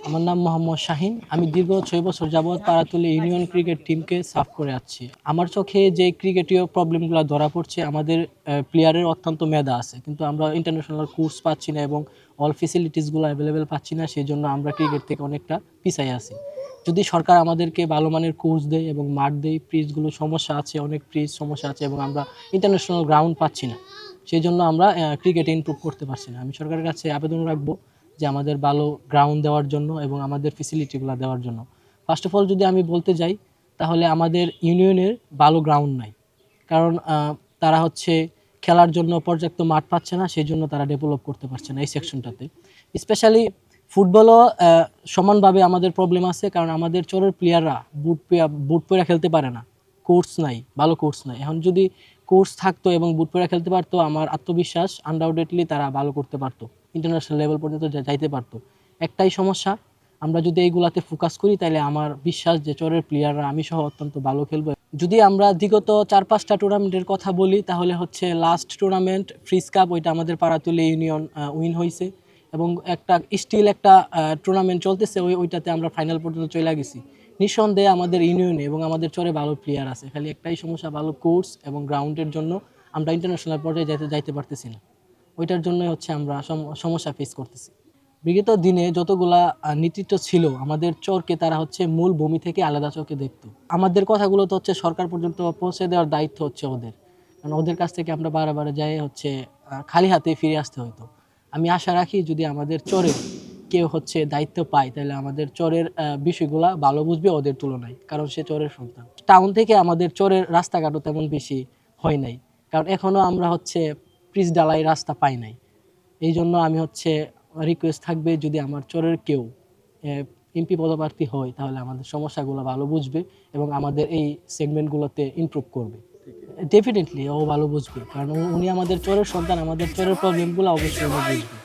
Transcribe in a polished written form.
আমার নাম মোহাম্মদ শাহিন। আমি দীর্ঘ ৬ বছর যাবৎ পাড়াতলী ইউনিয়ন ক্রিকেট টিমকে সার্ভ করে আসছি। আমার চোখে যে ক্রিকেটীয় প্রবলেমগুলো ধরা পড়ছে, আমাদের প্লেয়ারের অত্যন্ত মেধা আছে, কিন্তু আমরা ইন্টারন্যাশনাল কোর্স পাচ্ছি না এবং অল ফেসিলিটিসগুলো অ্যাভেলেবেল পাচ্ছি না। সেই জন্য আমরা ক্রিকেট থেকে অনেকটা পিছাই আছি। যদি সরকার আমাদেরকে ভালো মানের কোর্স দেয় এবং মাঠ দেয়, পিচগুলো সমস্যা আছে, অনেক পিচ সমস্যা আছে এবং আমরা ইন্টারন্যাশনাল গ্রাউন্ড পাচ্ছি না। সেই জন্য আমরা ক্রিকেটে ইমপ্রুভ করতে পারছি না। আমি সরকারের কাছে আবেদন রাখবো যে আমাদের ভালো গ্রাউন্ড দেওয়ার জন্য এবং আমাদের ফেসিলিটিগুলো দেওয়ার জন্য। ফার্স্ট অফ অল যদি আমি বলতে যাই, তাহলে আমাদের ইউনিয়নের ভালো গ্রাউন্ড নাই। কারণ তারা হচ্ছে খেলার জন্য পর্যাপ্ত মাঠ পাচ্ছে না, সেই জন্য তারা ডেভেলপ করতে পারছে না এই সেকশনটাতে। স্পেশালি ফুটবলও সমানভাবে আমাদের প্রবলেম আছে, কারণ আমাদের চরের প্লেয়াররা বুট পরে খেলতে পারে না। কোর্স নাই, ভালো কোর্স নাই। এখন যদি কোর্স থাকতো এবং বুট পরে খেলতে পারতো, আমার আত্মবিশ্বাস আনডাউটেডলি তারা ভালো করতে পারতো, ইন্টারন্যাশনাল লেভেল পর্যন্ত যাইতে পারতো। একটাই সমস্যা, আমরা যদি এইগুলাতে ফোকাস করি তাহলে আমার বিশ্বাস যে চরের প্লেয়াররা আমি সহ অত্যন্ত ভালো খেলবো। যদি আমরা বিগত ৪-৫টা টুর্নামেন্টের কথা বলি, তাহলে হচ্ছে লাস্ট টুর্নামেন্ট ফ্রিজ কাপ, ওইটা আমাদের পাড়াতলী ইউনিয়ন উইন হয়েছে এবং একটা টুর্নামেন্ট চলতেছে, ওইটাতে আমরা ফাইনাল পর্যন্ত চলে গেছি। নিঃসন্দেহে আমাদের ইউনিয়নে এবং আমাদের চরে ভালো প্লেয়ার আছে, খালি একটাই সমস্যা, ভালো কোর্স এবং গ্রাউন্ডের জন্য আমরা ইন্টারন্যাশনাল পর্যায়ে যাইতে পারতেছি না। ওইটার জন্যই হচ্ছে আমরা সমস্যা ফেস করতেছি। বিগত দিনে যতগুলা নেতৃত্ব ছিল আমাদের চরকে, তারা হচ্ছে মূল ভূমি থেকে আলাদা চোখে দেখতো। আমাদের কথাগুলো তো হচ্ছে সরকার পর্যন্ত পৌঁছে দেওয়ার দায়িত্ব হচ্ছে ওদের, কারণ ওদের কাছ থেকে আমরা বারে যাই হচ্ছে খালি হাতে ফিরে আসতে হতো। আমি আশা রাখি যদি আমাদের চরে কেউ হচ্ছে দায়িত্ব পায়, তাহলে আমাদের চরের বিষয়গুলা ভালো বুঝবে ওদের তুলনায়, কারণ সে চরের সন্তান। টাউন থেকে আমাদের চরের রাস্তাঘাটও তেমন বেশি হয় নাই, কারণ এখনো আমরা হচ্ছে পিচ ঢালাই রাস্তা পাই নাই। এই জন্য আমি হচ্ছে রিকোয়েস্ট থাকবে, যদি আমার চরের কেউ এমপি পদপ্রার্থী হয়, তাহলে আমাদের সমস্যাগুলো ভালো বুঝবে এবং আমাদের এই সেগমেন্টগুলোতে ইমপ্রুভ করবে। ডেফিনেটলি ও ভালো বুঝবে, কারণ উনি আমাদের চরের সন্তান, আমাদের চরের প্রবলেমগুলো অবশ্যই উনি বুঝবে।